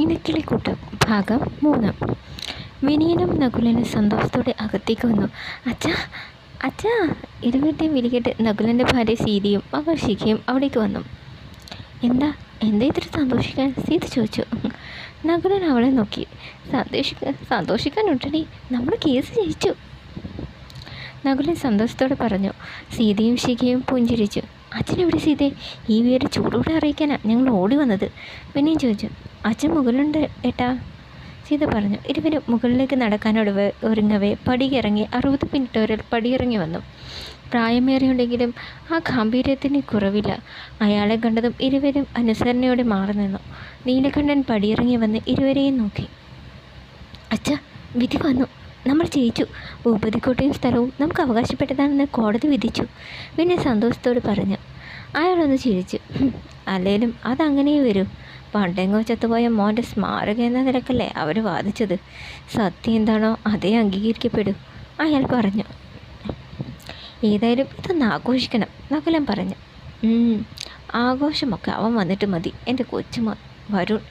ഇണക്കിളിക്കൂട്ട് ഭാഗം 3. വിനയനും നകുലനും സന്തോഷത്തോടെ അകത്തേക്ക് വന്നു. അച്ഛാ അച്ഛാ ഇരുവരുടെയും വിളികേട്ട് നകുലൻ്റെ ഭാര്യ സീതയും മകൾ ശിഖയും അവിടേക്ക് വന്നു. എന്താ എന്താ ഇത്ര സന്തോഷിക്കാൻ? സീത ചോദിച്ചു. നകുലൻ അവളെ നോക്കി. സന്തോഷിക്കാനുണ്ടടി, നമ്മൾ കേസ് ജയിച്ചു, നകുലൻ സന്തോഷത്തോടെ പറഞ്ഞു. സീതയും ശിഖയും പുഞ്ചിരിച്ചു. അച്ഛനെവിടെ സീതേ? ഈ വിവരം ചൂടോടെ അറിയിക്കാനാണ് ഞങ്ങൾ ഓടി വന്നത്, പിന്നെയും ചോദിച്ചു. അച്ഛൻ മുകളിലുണ്ട് ഏട്ടാ, സീത പറഞ്ഞു. ഇരുവരും മുകളിലേക്ക് നടക്കാനോട് ഒരുങ്ങവേ പടിയിറങ്ങി 60 പിന്നിട്ടവരിൽ പടിയിറങ്ങി വന്നു. പ്രായമേറിയുണ്ടെങ്കിലും ആ ഗാംഭീര്യത്തിന് കുറവില്ല. അയാളെ കണ്ടതും ഇരുവരും അനുസരണയോടെ മാറി നിന്നു. നീലകണ്ഠൻ പടിയിറങ്ങി വന്ന് ഇരുവരെയും നോക്കി. അച്ഛാ, വിധി വന്നു, നമ്മൾ ജയിച്ചു. ഭൂപതിക്കോട്ടയും സ്ഥലവും നമുക്ക് അവകാശപ്പെട്ടതാണെന്ന് കോടതി വിധിച്ചു, പിന്നെ സന്തോഷത്തോട് പറഞ്ഞു. അയാളൊന്ന് ചിരിച്ചു. അല്ലേലും അതങ്ങനെ വരൂ. പണ്ടെങ്ങോ ചത്തുപോയ മോൻ്റെ സ്മാരകം എന്ന നിലക്കല്ലേ അവർ വാദിച്ചത്. സത്യം എന്താണോ അതേ അംഗീകരിക്കപ്പെടൂ, അയാൾ പറഞ്ഞു. ഏതായാലും ഇതൊന്ന് ആഘോഷിക്കണം, നകുലൻ പറഞ്ഞു. ആഘോഷമൊക്കെ അവൻ വന്നിട്ട് മതി എൻ്റെ കൊച്ചുമോൻ വരുൺ,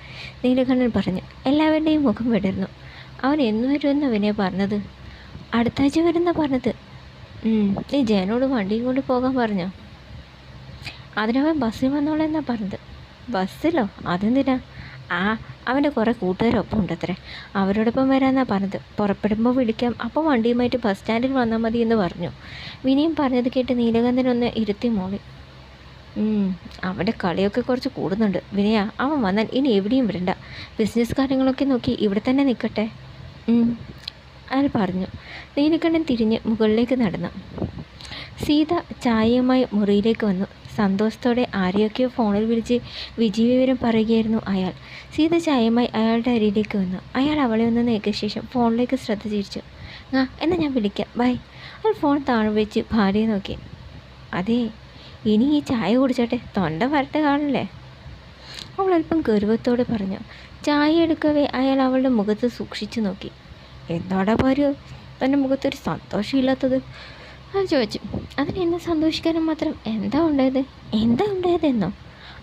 നീലകണ്ഠൻ പറഞ്ഞു. എല്ലാവരുടെയും മുഖം വിടർന്നു. അവൻ എന്ന് വരുമെന്ന് അവനെ പറഞ്ഞത്? അടുത്താഴ്ച വരുന്ന പറഞ്ഞത്. നീ ജയനോട് വണ്ടിയും കൊണ്ട് പോകാൻ പറഞ്ഞോ? അതിനവൻ ബസ്സിൽ വന്നോളെന്നാ പറഞ്ഞത്. ബസ്സിലോ? അതെന്തിനാ? അവൻ്റെ കുറേ കൂട്ടുകാരൊപ്പം ഉണ്ടത്രേ, അവരോടൊപ്പം വരാമെന്നാ പറഞ്ഞത്. പുറപ്പെടുമ്പോൾ വിളിക്കാം, അപ്പോൾ വണ്ടിയുമായിട്ട് ബസ് സ്റ്റാൻഡിൽ വന്നാൽ മതി എന്ന് പറഞ്ഞു. വിനിയും പറഞ്ഞത് കേട്ട് നീലകണ്ഠനൊന്ന് ഇരുത്തി മോളി. അവൻ്റെ കളിയൊക്കെ കുറച്ച് കൂടുന്നുണ്ട് വിനയ. അവൻ വന്നാൽ ഇനി എവിടെയും വരണ്ട, ബിസിനസ് കാര്യങ്ങളൊക്കെ നോക്കി ഇവിടെ തന്നെ നിൽക്കട്ടെ, അയാൾ പറഞ്ഞു. നീലകണ്ഠൻ തിരിഞ്ഞ് മുകളിലേക്ക് നടന്നു. സീത ചായയുമായി മുറിയിലേക്ക് വന്നു. സന്തോഷത്തോടെ ആരെയൊക്കെയോ ഫോണിൽ വിളിച്ച് വിജയവിവരം പറയുകയായിരുന്നു അയാൾ. സീത ചായയുമായി അയാളുടെ അരിയിലേക്ക് വന്നു. അയാൾ അവളെ ഒന്ന് നോക്കിയ ശേഷം ഫോണിലേക്ക് ശ്രദ്ധ തിരിച്ചു. എന്നാൽ ഞാൻ വിളിക്കാം, ബൈ. അയാൾ ഫോൺ താഴെ വെച്ച് ഭാര്യയെ നോക്കി. അതെ, ഇനി ഈ ചായ കുടിച്ചോട്ടെ, തൊണ്ട വരട്ടെ കാണില്ലേ, അവൾ അല്പം ഗർവത്തോടെ പറഞ്ഞു. ചായ എടുക്കവേ അയാൾ അവളുടെ മുഖത്ത് സൂക്ഷിച്ചു നോക്കി. എന്താടാ ഭാര്യ, തൻ്റെ മുഖത്തൊരു സന്തോഷമില്ലാത്തത്, അത് ചോദിച്ചു. അതിന് എന്ന് സന്തോഷിക്കാനും മാത്രം എന്താ ഉണ്ടായതെന്നോ?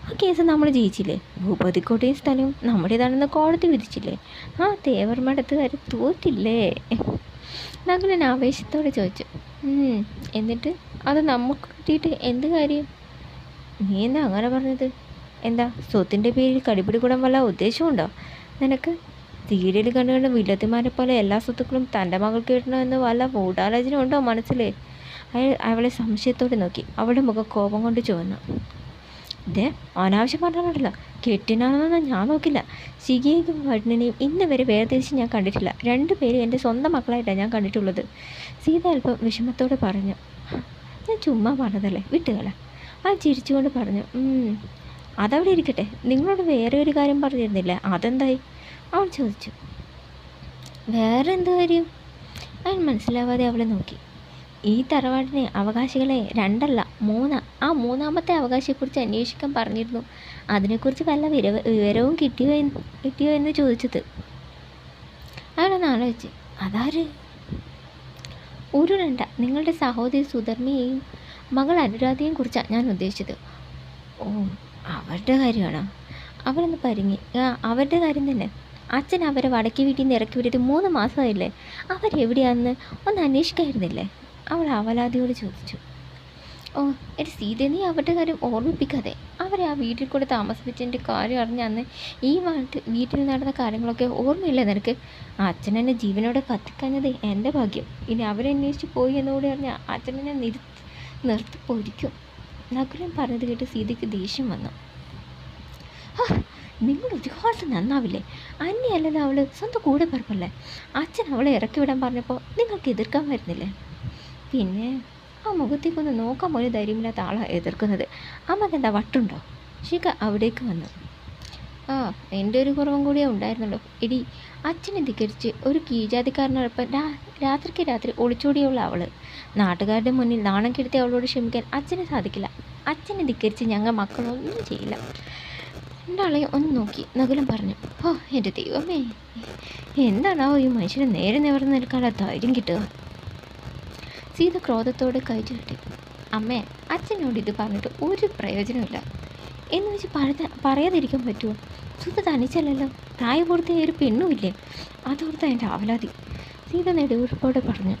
ആ കേസ് നമ്മൾ ജയിച്ചില്ലേ, ഭൂപതിക്കോട്ടയും സ്ഥലവും നമ്മുടേതാണെന്ന് കോടതി വിധിച്ചില്ലേ, ആ തേവർ മഠത്തുകാർ തോറ്റില്ലേ, നകുലൻ ആവേശത്തോടെ ചോദിച്ചു. എന്നിട്ട് അത് നമുക്ക് കിട്ടിയിട്ട് എന്ത് കാര്യം? നീ എന്താ അങ്ങനെ പറഞ്ഞത്? എന്താ സ്വത്തിൻ്റെ പേരിൽ കടിപിടി കൂടാൻ വല്ല ഉദ്ദേശമുണ്ടോ നിനക്ക്? സീരിയൽ കണ്ടുകൊണ്ട് വില്ലത്തിമാരെ പോലെ എല്ലാ സ്വത്തുക്കളും തൻ്റെ മകൾക്ക് കിട്ടണമെന്ന് വല്ല ഗൂഢാലോചന ഉണ്ടോ മനസ്സിൽ? അയാൾ അവളെ സംശയത്തോടെ നോക്കി. അവളുടെ മുഖം കോപം കൊണ്ട് ചുവന്നു. ഇതേ അനാവശ്യം പറഞ്ഞിട്ടില്ല, കെട്ടിനാണെന്നൊന്നും ഞാൻ നോക്കില്ല. ശിഖയും വണ്ണനെയും ഇന്ന് വരെ വേർതിരിച്ച് ഞാൻ കണ്ടിട്ടില്ല. 2 പേരും എൻ്റെ സ്വന്തം മക്കളായിട്ടാണ് ഞാൻ കണ്ടിട്ടുള്ളത്, സീത അല്പം വിഷമത്തോടെ പറഞ്ഞു. ഞാൻ ചുമ്മാ പറഞ്ഞതല്ലേ, വിട്ടുകള, ആ ചിരിച്ചുകൊണ്ട് പറഞ്ഞു. അതവിടെ ഇരിക്കട്ടെ, നിങ്ങളോട് വേറെ ഒരു കാര്യം പറഞ്ഞിരുന്നില്ല, അതെന്തായി? അവൾ ചോദിച്ചു. വേറെ എന്ത് കാര്യം? അവൻ മനസ്സിലാവാതെ അവളെ നോക്കി. ഈ തറവാടിനെ അവകാശികളെ 2 അല്ല 3, ആ 3ാമത്തെ അവകാശിയെക്കുറിച്ച് അന്വേഷിക്കാൻ പറഞ്ഞിരുന്നു. അതിനെക്കുറിച്ച് വല്ല വിവരവും കിട്ടിയോ എന്ന് ചോദിച്ചത്. അയാളൊന്ന് ആലോചിച്ച്. അതാര്? ഉരുളണ്ട, നിങ്ങളുടെ സഹോദരി സുധർമ്മയെയും മകൾ അനുരാധയെയും കുറിച്ചാണ് ഞാൻ ഉദ്ദേശിച്ചത്. ഓ, അവരുടെ കാര്യമാണോ? അവരൊന്ന് പരിങ്ങി. അവരുടെ കാര്യം തന്നെ. അച്ഛൻ അവരെ വടക്കേ വീട്ടിൽ നിന്ന് ഇറക്കി വിട്ടിട്ട് 3 മാസമായില്ലേ, അവരെവിടെയാണെന്ന് ഒന്ന് അന്വേഷിക്കായിരുന്നില്ലേ, അവൾ അവലാതിയോട് ചോദിച്ചു. ഓ എടി സീത, നീ അവരുടെ കാര്യം ഓർമ്മിപ്പിക്കാതെ. അവരെ ആ വീട്ടിൽ കൂടെ താമസിപ്പിച്ചതിൻ്റെ കാര്യം അറിഞ്ഞ അന്ന് ഈ വീട്ടിൽ നടന്ന കാര്യങ്ങളൊക്കെ ഓർമ്മയില്ല നിനക്ക്? അച്ഛനെന്നെ ജീവനോടെ കത്തിക്കഴിഞ്ഞത് എൻ്റെ ഭാഗ്യം. ഇനി അവരെ അന്വേഷിച്ച് പോയി എന്നുകൂടി അറിഞ്ഞാൽ അച്ഛനെന്നെ നിർത്തി പൊരിക്കും, നകുലൻ പറഞ്ഞത് കേട്ട് സീതയ്ക്ക് ദേഷ്യം വന്നു. നിങ്ങൾ ഒരുപാട് നന്നാവില്ലേ? അന്യല്ലല്ലോ അവൾ, സ്വന്തം കൂടെ പറപ്പല്ലേ. അച്ഛൻ അവളെ ഇറക്കി വിടാൻ പറഞ്ഞപ്പോൾ നിങ്ങൾക്ക് എതിർക്കാൻ വരുന്നില്ലേ? പിന്നെ ആ മുഖത്തേക്കൊന്ന് നോക്കാൻ പോലും ധൈര്യമില്ലാത്ത ആളാണ് എതിർക്കുന്നത്. അമ്മക്കെന്താ വട്ടുണ്ടോ? ശിഖ അവിടേക്ക് വന്നു. എൻ്റെ ഒരു കുറവും കൂടിയേ ഉണ്ടായിരുന്നുള്ളൂ. എടി, അച്ഛനെ ധിക്കരിച്ച് ഒരു കീഴ്ജാതിക്കാരനോടൊപ്പം രാത്രി ഒളിച്ചോടിയുള്ള അവൾ. നാട്ടുകാരുടെ മുന്നിൽ നാണം കെടുത്തി അവളോട് ക്ഷമിക്കാൻ അച്ഛന് സാധിക്കില്ല. അച്ഛനെ ധിക്കരിച്ച് ഞങ്ങൾ മക്കളൊന്നും ചെയ്യില്ല. 2ആളെയും ഒന്ന് നോക്കി നകുലൻ പറഞ്ഞു. എൻ്റെ ദൈവമേ, എന്താണോ ഈ മനുഷ്യന് നേരെ നിവർന്ന് നിൽക്കാനുള്ള ധൈര്യം കിട്ടുക? സീത ക്രോധത്തോടെ കൈ ചുരുട്ടി. അമ്മേ, അച്ഛനോട് ഇത് പറഞ്ഞിട്ട് ഒരു പ്രയോജനമില്ല. എന്ന് വെച്ച് പറയാതിരിക്കാൻ പറ്റുമോ? സുധ തനിച്ചല്ലല്ലോ, പ്രായപൂർത്തിയായ ഒരു പെണ്ണുമില്ലേ. അതോർത്ത് എൻ്റെ ആവലാതി. സീത നെടുവീർപ്പോടെ പറഞ്ഞു.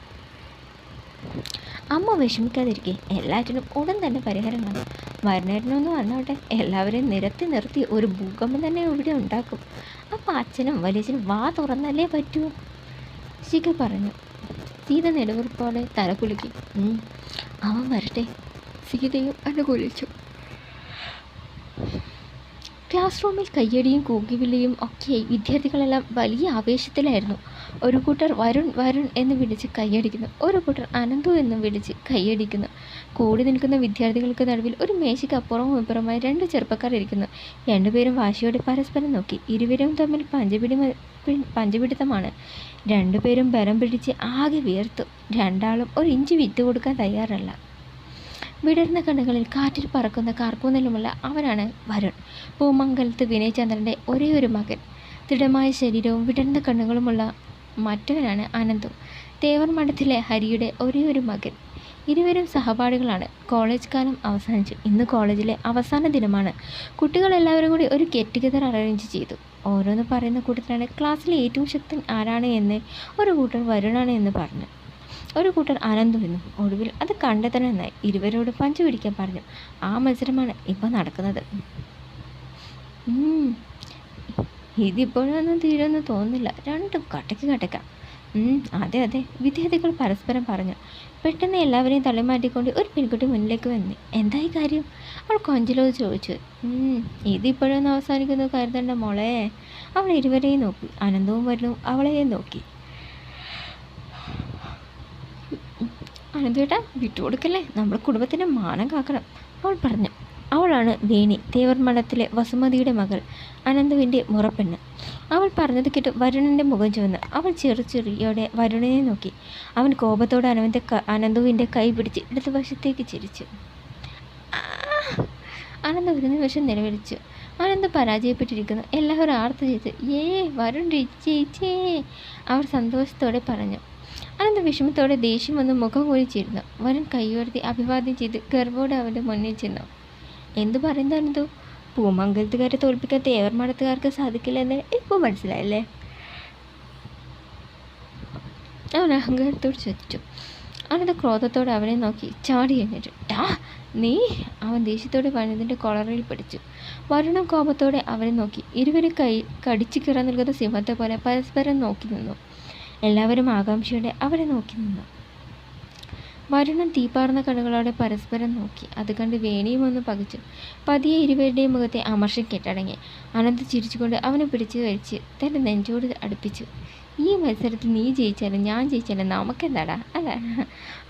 അമ്മ വിഷമിക്കാതിരിക്കെ, എല്ലാറ്റിനും ഉടൻ തന്നെ പരിഹാരം കാണും. മരണേട്ടനൊന്നും വന്നോട്ടെ, എല്ലാവരെയും നിരത്തി നിർത്തി ഒരു ഭൂകമ്പം തന്നെ ഇവിടെ ഉണ്ടാക്കും. അപ്പം അച്ഛനും വലിയച്ഛനും വാ തുറന്നല്ലേ പറ്റൂ, ശിഖ പറഞ്ഞു. സീത നെടുവീർപ്പോടെ തലകുലുക്കി. അവൻ വരട്ടെ, സീതയും അനുകൂലിച്ചു. ക്ലാസ് റൂമിൽ കയ്യടിയും കൂക്കിവിളിയും ഒക്കെയായി വിദ്യാർത്ഥികളെല്ലാം വലിയ ആവേശത്തിലായിരുന്നു. ഒരു കൂട്ടർ വരുൺ വരുൺ എന്ന് വിളിച്ച് കൈയടിക്കുന്നു, ഒരു കൂട്ടർ അനന്തു എന്ന് വിളിച്ച് കൈയടിക്കുന്നു. കൂടി നിൽക്കുന്ന വിദ്യാർത്ഥികൾക്ക് നടുവിൽ ഒരു മേശയ്ക്ക് അപ്പുറവും ഇപ്പുറമായി 2 ചെറുപ്പക്കാർ ഇരിക്കുന്നു. രണ്ടുപേരും വാശിയോടെ പരസ്പരം നോക്കി. ഇരുവരും തമ്മിൽ പഞ്ചപിടുത്തമാണ്. രണ്ടുപേരും ബലം പിടിച്ച് ആകെ വിയർത്തു. രണ്ടാളും ഒരു ഇഞ്ച് വിറ്റ് കൊടുക്കാൻ തയ്യാറല്ല. വിടർന്ന കണ്ണുകളിൽ കാറ്റിൽ പറക്കുന്ന കാർക്കൂന്നലുമുള്ള അവനാണ് വരുൺ. പൂമംഗലത്ത് വിനയചന്ദ്രൻ്റെ ഒരേ ഒരു മകൻ. ദൃഢമായ ശരീരവും വിടർന്ന കണ്ണുകളുമുള്ള മറ്റവനാണ് അനന്തു, തേവർമഠത്തിലെ ഹരിയുടെ ഒരേ ഒരു മകൻ. ഇരുവരും സഹപാഠികളാണ്. കോളേജ് കാലം അവസാനിച്ചു. ഇന്ന് കോളേജിലെ അവസാന ദിനമാണ്. കുട്ടികളെല്ലാവരും കൂടി ഒരു ഗെറ്റ് ടുഗെദർ അറേഞ്ച് ചെയ്തു. ഓരോന്ന് പറയുന്ന കൂട്ടത്തിലാണ് ക്ലാസ്സിലെ ഏറ്റവും ശക്തൻ ആരാണ് എന്ന് ഒരു കൂട്ടർ വരുണാണ് എന്ന് പറഞ്ഞു, ഒരു കൂട്ടർ അനന്തു എന്നും. ഒടുവിൽ അത് കണ്ടെത്തണമെന്നായി ഇരുവരോട് പഞ്ചു പിടിക്കാൻ പറഞ്ഞു. ആ മത്സരമാണ് ഇപ്പോൾ നടക്കുന്നത്. ഇതിപ്പോഴൊന്നും തീരുമെന്ന് തോന്നുന്നില്ല, രണ്ടും കട്ടയ്ക്കാം. അതെ അതെ, വിദ്യാർത്ഥികൾ പരസ്പരം പറഞ്ഞു. പെട്ടെന്ന് എല്ലാവരെയും തള്ളിമാറ്റിക്കൊണ്ട് ഒരു പെൺകുട്ടി മുന്നിലേക്ക് വന്നു. എന്തായി കാര്യം? അവൾ കൊഞ്ചലോട് ചോദിച്ചു. ഇതിപ്പോഴൊന്നും അവസാനിക്കുന്നു കരുതണ്ട മോളെ. അവൾ ഇരുവരെയും നോക്കി. അനന്തവും വരുണും അവളെയും നോക്കി. അനന്തേട്ടാ, വിട്ടുകൊടുക്കല്ലേ, നമ്മുടെ കുടുംബത്തിൻ്റെ മാനം കാക്കണം, അവൾ പറഞ്ഞു. അവളാണ് വേണി, തേവർമഠത്തിലെ വസുമതിയുടെ മകൾ, അനന്തുവിൻ്റെ മുറപ്പെണ്ണ്. അവൾ പറഞ്ഞത് കേട്ട് വരുണിൻ്റെ മുഖം ചുവന്നു. അവൾ ചെറിയോടെ വരുണിനെ നോക്കി. അവൻ കോപത്തോടെ അനന്തുവിൻ്റെ കൈ പിടിച്ച് ഇടതുവശത്തേക്ക് ചിരിച്ചു. അനന്ത് ഒരു നിമിഷം നിലവിളിച്ചു. അനന്ത് പരാജയപ്പെട്ടിരിക്കുന്നു. എല്ലാവരും ആർത്തു ചെയ്തു. വരുൺ ജയിച്ചേ, അവർ സന്തോഷത്തോടെ പറഞ്ഞു. അനന്ത് വിഷമത്തോടെ ദേഷ്യം വന്ന് മുഖം കുഴിച്ചിരുന്നു. വരുൺ കൈയുയർത്തി അഭിവാദ്യം ചെയ്ത് ഗർവോടെ അവൻ്റെ മുന്നിൽ ചെന്നു. എന്തു പറയുന്നത് അനന്തു? പൂമംഗലത്തുകാരെ തോൽപ്പിക്കാൻ തേവർമഠത്തുകാർക്ക് സാധിക്കില്ലെന്ന് ഇപ്പോൾ മനസ്സിലായല്ലേ? അവൻ അഹങ്കാരത്തോട് ചോദിച്ചു. അനന്ത് ക്രോധത്തോടെ അവനെ നോക്കി ചാടി എഴുന്നേറ്റു. നീ! അവൻ ദേഷ്യത്തോടെ വനതിൻ്റെ കൊളറിൽ പിടിച്ചു. വരുണും കോപത്തോടെ അവനെ നോക്കി. ഇരുവരും കടിച്ചു കീറാൻ നിൽക്കുന്ന സിംഹത്തെ പോലെ പരസ്പരം നോക്കി നിന്നു. എല്ലാവരും ആകാംക്ഷയോടെ അവരെ നോക്കി നിന്നു. വരുണൻ തീപ്പാർന്ന കണ്ണുകളോടെ പരസ്പരം നോക്കി. അത് കണ്ട് വേണിയും ഒന്ന് പകച്ചു. പതിയെ ഇരുവരുടെയും മുഖത്തെ അമർഷം കെട്ടടങ്ങി. അനന്ത് ചിരിച്ചുകൊണ്ട് അവനെ പിടിച്ചു വലിച്ച് തൻ്റെ നെഞ്ചോട് അടുപ്പിച്ചു. ഈ മത്സരത്തിൽ നീ ജയിച്ചാലും ഞാൻ ജയിച്ചാലും നമുക്കെന്താടാ, അല്ല?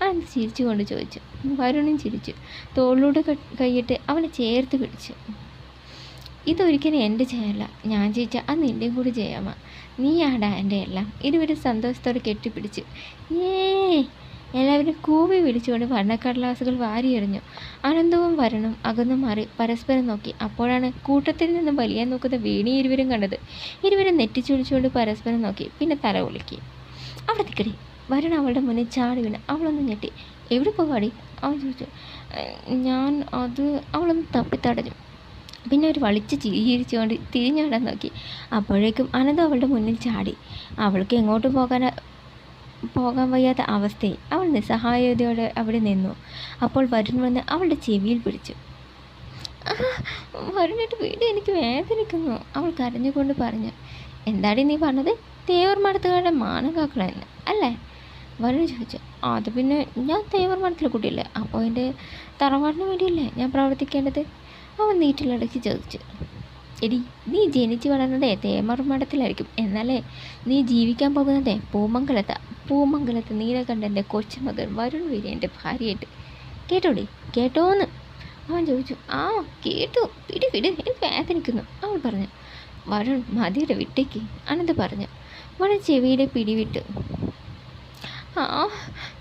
അനന്ത് ചിരിച്ചുകൊണ്ട് ചോദിച്ചു. വരുണും ചിരിച്ചു. തോളിലൂടെ കൈയിട്ട് അവനെ ചേർത്ത് പിടിച്ചു. ഇതൊരിക്കലും എൻ്റെ ജയമല്ല, ഞാൻ ജയിച്ചാൽ അത് നിൻ്റെയും കൂടി ജയമാ, നീയാടാ എൻ്റെ എല്ലാം. ഇരുവരും സന്തോഷത്തോടെ കെട്ടിപ്പിടിച്ചു. എല്ലാവരും കൂവി വിളിച്ചുകൊണ്ട് വർണ്ണക്കടലാസുകൾ വാരിയെറിഞ്ഞു. അനന്തവും വരുണും അകന്നു മാറി പരസ്പരം നോക്കി. അപ്പോഴാണ് കൂട്ടത്തിൽ നിന്ന് വലിയാൻ നോക്കുന്ന വേണി ഇരുവരും കണ്ടത്. ഇരുവരും നെറ്റിച്ചുളിച്ചുകൊണ്ട് പരസ്പരം നോക്കി. പിന്നെ തല ഉലുക്കി. അവിടെ നിൽക്കടി. വരുൺ അവളുടെ മുന്നിൽ ചാടി വീണ്. അവളൊന്ന് ഞെട്ടി. എവിടെ പോവാടി? അവൻ ചോദിച്ചു. അവളൊന്ന് തപ്പിത്തടഞ്ഞു. പിന്നെ ഒരു വളിച്ച് ചിരിച്ചുകൊണ്ട് തിരിഞ്ഞാടാൻ നോക്കി. അപ്പോഴേക്കും അനന്ത് അവളുടെ മുന്നിൽ ചാടി. അവൾക്ക് എങ്ങോട്ട് പോകാൻ വയ്യാത്ത അവസ്ഥയിൽ അവൾ നിസ്സഹായതയോടെ അവിടെ നിന്നു. അപ്പോൾ വരുൺ വന്ന് അവളുടെ ചെവിയിൽ പിടിച്ചു. വരുണിട്ട് വീട് എനിക്ക് വേദനിക്കുന്നു, അവൾ കരഞ്ഞുകൊണ്ട് പറഞ്ഞു. എന്താടി നീ പറഞ്ഞത്? തേവർമഠത്തുകാരുടെ മാനം കാക്കണമെന്ന് അല്ലേ? വരുൺ ചോദിച്ചു. അത് പിന്നെ ഞാൻ തേവർമഠത്തിലെ കുട്ടിയല്ലേ, അപ്പോൾ എൻ്റെ തറവാടിന് വേണ്ടിയല്ലേ ഞാൻ പ്രവർത്തിക്കേണ്ടത്? അവൻ നീറ്റിലടക്കി ചോദിച്ചു. എടി, നീ ജനിച്ചു വളർന്നത് തേവർമഠത്തിലായിരിക്കും, എന്നാലേ നീ ജീവിക്കാൻ പോകുന്നത് പൂമംഗലത്ത് നീലകണ്ഠൻ്റെ കൊച്ചുമകൻ വരുൺ വീര്യൻ്റെ ഭാര്യയായിട്ട്. കേട്ടോടി? കേട്ടോന്ന് അവൻ ചോദിച്ചു. കേട്ടു, വിട് എനിക്ക് വേദനിക്കുന്നു, അവൾ പറഞ്ഞു. വരുൺ മതിയുടെ വിട്ടേക്ക്, അനന്ത് പറഞ്ഞു. വരുൺ ചെവിയുടെ പിടിവിട്ടു.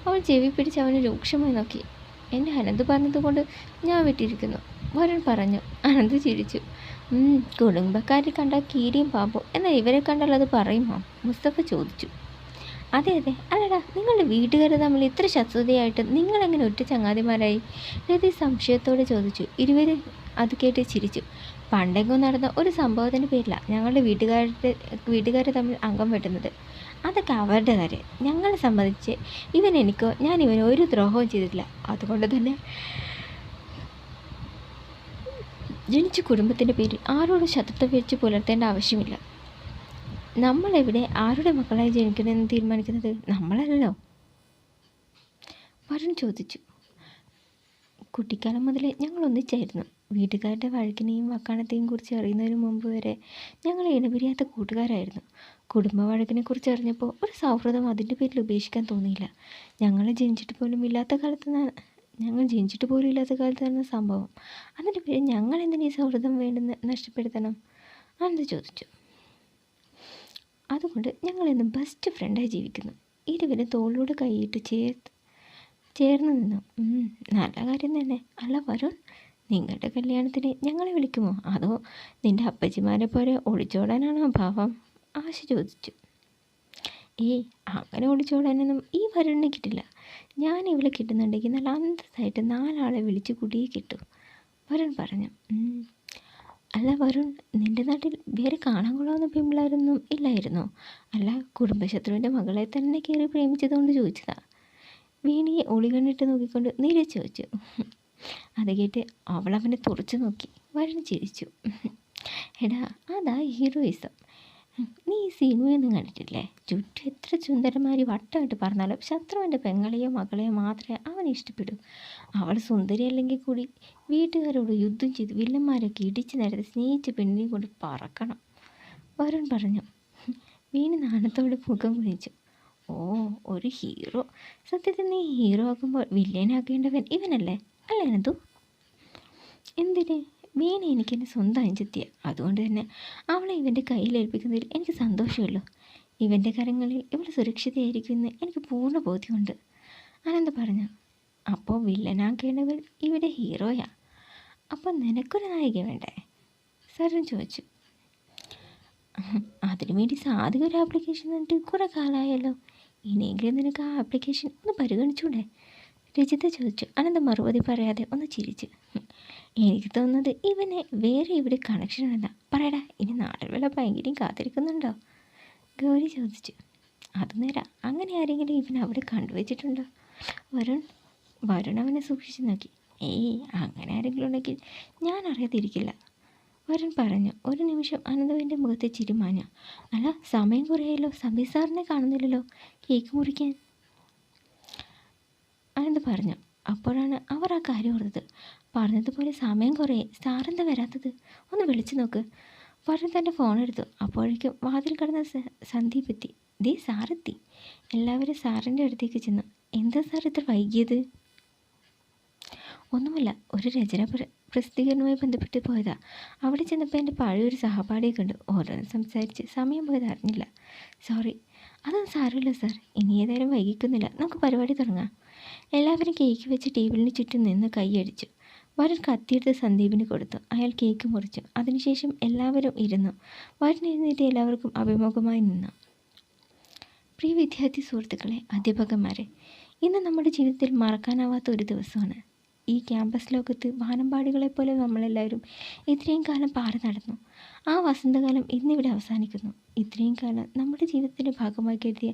അവൻ ചെവി പിടിച്ച് അവനെ രൂക്ഷമായി നോക്കി. എൻ്റെ അനന്ത് പറഞ്ഞതുകൊണ്ട് ഞാൻ വിട്ടിരിക്കുന്നു, വരുൺ പറഞ്ഞു. അനന്ത് ചിരിച്ചു. കുടുംബക്കാരെ കണ്ടാൽ കീരിയും പാമ്പോ, എന്നാൽ ഇവരെ കണ്ടാൽ അത് പറയുമോ? മുസ്തഫ ചോദിച്ചു. അതെ അല്ലടാ, നിങ്ങളുടെ വീട്ടുകാർ തമ്മിൽ ഇത്ര ശത്രുതയായിട്ട് നിങ്ങളെങ്ങനെ ഒറ്റ ചങ്ങാതിമാരായി? രതി സംശയത്തോടെ ചോദിച്ചു. ഇരുവരും അത് കേട്ട് ചിരിച്ചു. പണ്ടെങ്ങും നടന്ന ഒരു സംഭവത്തിൻ്റെ പേരിലാണ് ഞങ്ങളുടെ വീട്ടുകാർ തമ്മിൽ അംഗം വെട്ടുന്നത്. അതൊക്കെ അവരുടെ കാര്യം. ഞങ്ങളെ സംബന്ധിച്ച് ഞാൻ ഇവന് ഒരു ദ്രോഹവും ചെയ്തിട്ടില്ല. അതുകൊണ്ട് തന്നെ ജനിച്ച കുടുംബത്തിൻ്റെ പേരിൽ ആരോടും ശത്രുത വെച്ച് പുലർത്തേണ്ട ആവശ്യമില്ല. നമ്മളെവിടെ ആരുടെ മക്കളായി ജനിക്കണമെന്ന് തീരുമാനിക്കുന്നത് നമ്മളല്ലല്ലോ. വരുൺ ചോദിച്ചു. കുട്ടിക്കാലം മുതലേ ഞങ്ങൾ ഒന്നിച്ചായിരുന്നു. വീട്ടുകാരുടെ വഴക്കിനെയും വക്കാണത്തെയും കുറിച്ച് അറിയുന്നതിന് മുമ്പ് വരെ ഞങ്ങൾ ഇണപിരിയാത്ത കൂട്ടുകാരായിരുന്നു. കുടുംബ വഴക്കിനെക്കുറിച്ച് അറിഞ്ഞപ്പോൾ ഒരു സൗഹൃദം അതിൻ്റെ പേരിൽ ഉപേക്ഷിക്കാൻ തോന്നിയില്ല. ഞങ്ങൾ ജനിച്ചിട്ട് പോലും ഇല്ലാത്ത കാലത്താണ് സംഭവം. അതിൻ്റെ പേര് ഞങ്ങൾ എന്തിനീ സൗഹൃദം വേണ്ടെന്ന് നഷ്ടപ്പെടുത്തണം? അനന്ത് ചോദിച്ചു. അതുകൊണ്ട് ഞങ്ങളിന്ന് ബെസ്റ്റ് ഫ്രണ്ടായി ജീവിക്കുന്നു. ഇരുവരും തോളിലൂടെ കൈയിട്ട് ചേർന്ന് നിന്നു. നല്ല കാര്യം തന്നെ. അല്ല വരുൺ, നിങ്ങളുടെ കല്യാണത്തിന് ഞങ്ങളെ വിളിക്കുമോ? അതോ നിൻ്റെ അപ്പച്ചിമാരെ പോലെ ഒളിച്ചോടാനാണോ ഭാവം? ആശ ചോദിച്ചു. അങ്ങനെ ഒളിച്ചോടാനൊന്നും ഈ വരുണിനെ കിട്ടില്ല. ഞാൻ ഇവിടെ കിട്ടുന്നുണ്ടെങ്കിൽ നല്ല അന്തസ്സായിട്ട് 4 ആളെ വിളിച്ച് കൂട്ടിയേ കിട്ടൂ, വരുൺ പറഞ്ഞു. അല്ല വരുൺ, നിൻ്റെ നാട്ടിൽ വേറെ കാണാൻ കൊള്ളാവുന്ന പെൺപിള്ളേരൊന്നും ഇല്ലായിരുന്നോ? അല്ല, കുടുംബശത്രുവിൻ്റെ മകളെ തന്നെ കയറി പ്രേമിച്ചതുകൊണ്ട് ചോദിച്ചതാ. വീണിയെ ഒളികണ്ണിട്ട് നോക്കിക്കൊണ്ട് നീരജ് ചോദിച്ചു. അത് കേട്ട് അവൾ അവനെ തുറച്ചു നോക്കി. വരുൺ ചിരിച്ചു. എടാ, അതാ ഹീറോയിസം. നീ ഈ സിനിമയൊന്നും കണ്ടിട്ടില്ലേ? ചുറ്റും എത്ര സുന്ദരന്മാർ വട്ടമായിട്ട് പറഞ്ഞാലും ശത്രുവിൻ്റെ പെങ്ങളെയോ മകളെയോ മാത്രമേ അവൻ ഇഷ്ടപ്പെടൂ. അവൾ സുന്ദരി അല്ലെങ്കിൽ കൂടി വീട്ടുകാരോട് യുദ്ധം ചെയ്ത് വില്ലന്മാരൊക്കെ ഇടിച്ച് നിരത്തി സ്നേഹിച്ച പെണ്ണിനെ കൊണ്ട് പറക്കണം, വരുൺ പറഞ്ഞു. വീണ് നാണത്തോടെ മുഖം കുനിച്ചു. ഒരു ഹീറോ. സത്യത്തിൽ നീ ഹീറോ ആക്കുമ്പോൾ വില്ലനാക്കേണ്ടവൻ ഇവനല്ലേ? അല്ലേ അനന്തു? എന്തിന്? വീണ എനിക്കെൻ്റെ സ്വന്തം അനുജത്തിയാണ്. അതുകൊണ്ട് തന്നെ അവളെ ഇവൻ്റെ കയ്യിലേൽപ്പിക്കുന്നതിൽ എനിക്ക് സന്തോഷമുള്ളൂ. ഇവൻ്റെ കരങ്ങളിൽ ഇവൾ സുരക്ഷിതയായിരിക്കുമെന്ന് എനിക്ക് പൂർണ്ണ ബോധ്യമുണ്ട്, അനന്ത് പറഞ്ഞു. അപ്പോൾ വില്ലനാക്കേണ്ടവൻ ഇവിടെ ഹീറോയാ. അപ്പോൾ നിനക്കൊരു നായിക വേണ്ടേ? സരൺ ചോദിച്ചു. അതിനു വേണ്ടി സാധിക ഒരു ആപ്ലിക്കേഷൻ എന്നിട്ട് കുറേ കാലമായല്ലോ. ഇനിയെങ്കിലും നിനക്ക് ആ ആപ്ലിക്കേഷൻ ഒന്ന് പരിഗണിച്ചൂടെ? രജിത ചോദിച്ചു. അനന്ത് മറുപടി പറയാതെ ഒന്ന് ചിരിച്ചു. എനിക്ക് തോന്നുന്നത് ഇവനെ വേറെ ഇവിടെ കണക്ഷനല്ല. പറയടാ, ഇനി നാടൻ വേള ഭയങ്കരം കാത്തിരിക്കുന്നുണ്ടോ? ഗൗരി ചോദിച്ചു. അത് നേരാ. അങ്ങനെ ആരെങ്കിലും ഇവൻ അവിടെ കണ്ടുവച്ചിട്ടുണ്ടോ? വരുൺ അവനെ സൂക്ഷിച്ചു നോക്കി. അങ്ങനെ ആരെങ്കിലും ഉണ്ടെങ്കിൽ ഞാൻ അറിയാതിരിക്കില്ല, വരുൺ പറഞ്ഞു. ഒരു നിമിഷം അനന്തുവിൻ്റെ മുഖത്തെ ചിരിമാഞ്ഞ. അല്ല, സമയം കുറയായല്ലോ. സമീർ സാറിനെ കാണുന്നില്ലല്ലോ കേക്ക് മുറിക്കാൻ, അനന്ത് പറഞ്ഞു. അപ്പോഴാണ് അവർ ആ കാര്യം ഓർത്തത്. പറഞ്ഞതുപോലെ സമയം കുറേ, സാറെന്താ വരാത്തത്? ഒന്ന് വിളിച്ചു നോക്ക്. വരുൺ തൻ്റെ ഫോണെടുത്തു. അപ്പോഴേക്കും വാതിൽ കടന്ന സന്ദീപ് എത്തി. ദേ സാറെത്തി. എല്ലാവരും സാറിൻ്റെ അടുത്തേക്ക് ചെന്നു. എന്താ സാർ ഇത്ര വൈകിയത്? ഒന്നുമില്ല, ഒരു രചന പ്രസിദ്ധീകരണവുമായി ബന്ധപ്പെട്ട് പോയതാ. അവിടെ ചെന്നപ്പോൾ എൻ്റെ പഴയൊരു സഹപാഠിയെ കണ്ടു. ഓരോന്ന് സംസാരിച്ച് സമയം പോയത് അറിഞ്ഞില്ല. സോറി. അതൊന്നും സാരമില്ല സാർ. ഇനി ഏതായാലും വൈകിക്കുന്നില്ല, നമുക്ക് പരിപാടി തുടങ്ങാം. എല്ലാവരും കേക്ക് വെച്ച് ടേബിളിന് ചുറ്റും നിന്ന് കൈയടിച്ചു. വരുൺ കത്തിയെടുത്ത് സന്ദീപിന് കൊടുത്തു. അയാൾ കേക്ക് മുറിച്ചു. അതിനുശേഷം എല്ലാവരും ഇരുന്നു. വരുൺ എഴുന്നേറ്റ് എല്ലാവർക്കും അഭിമുഖമായി നിന്നു. പ്രിയ വിദ്യാർത്ഥി സുഹൃത്തുക്കളെ, അധ്യാപകന്മാരെ, ഇന്ന് നമ്മുടെ ജീവിതത്തിൽ മറക്കാനാവാത്ത ഒരു ദിവസമാണ്. ഈ ക്യാമ്പസ് ലോകത്ത് വാനമ്പാടികളെപ്പോലെ നമ്മളെല്ലാവരും ഇത്രയും കാലം പാറി നടന്നു. ആ വസന്തകാലം ഇന്നിവിടെ അവസാനിക്കുന്നു. ഇത്രയും കാലം നമ്മുടെ ജീവിതത്തിൻ്റെ ഭാഗമായി കരുതിയ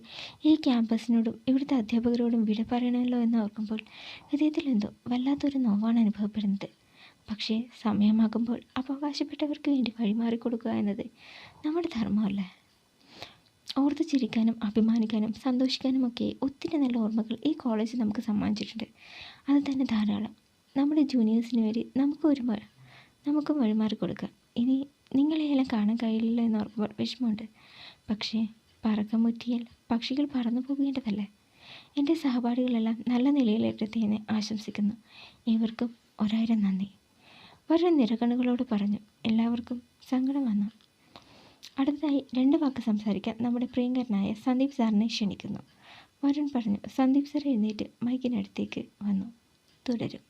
ഈ ക്യാമ്പസിനോടും ഇവിടുത്തെ അധ്യാപകരോടും വിട പറയണമല്ലോ എന്ന് ഓർക്കുമ്പോൾ ഹൃദയത്തിലെന്തോ വല്ലാത്തൊരു നോവാണ് അനുഭവപ്പെടുന്നത്. പക്ഷേ സമയമാകുമ്പോൾ അവകാശപ്പെട്ടവർക്ക് വേണ്ടി വഴിമാറിക്കൊടുക്കുക എന്നത് നമ്മുടെ ധർമ്മമല്ലേ? ഓർത്ത് ചിരിക്കാനും അഭിമാനിക്കാനും സന്തോഷിക്കാനും ഒക്കെ ഒത്തിരി നല്ല ഓർമ്മകൾ ഈ കോളേജ് നമുക്ക് സമ്മാനിച്ചിട്ടുണ്ട്. അത് തന്നെ ധാരാളം. നമ്മുടെ ജൂനിയേഴ്സിന് വേണ്ടി നമുക്കും വഴിമാറി കൊടുക്കാം. ഇനി നിങ്ങളെയെല്ലാം കാണാൻ കഴിയില്ലല്ലോ എന്ന് ഓർക്കുമ്പോൾ വിഷമമുണ്ട്. പക്ഷേ പറക്കമുറ്റിയാൽ പക്ഷികൾ പറന്നു പോകേണ്ടതല്ലേ? എൻ്റെ സഹപാഠികളെല്ലാം നല്ല നിലയിലെത്തട്ടെ എന്ന് ആശംസിക്കുന്നു. ഏവർക്കും 1000 നന്ദി, വരുൺ നിറകണ്ണുകളോട് പറഞ്ഞു. എല്ലാവർക്കും സങ്കടം വന്നു. അടുത്തതായി 2 വാക്ക് സംസാരിക്കാൻ നമ്മുടെ പ്രിയങ്കരനായ സന്ദീപ് സാറിനെ ക്ഷണിക്കുന്നു, വരുൺ പറഞ്ഞു. സന്ദീപ് സാർ എഴുന്നേറ്റ് മൈക്കിനടുത്തേക്ക് വന്നു. തുടരും.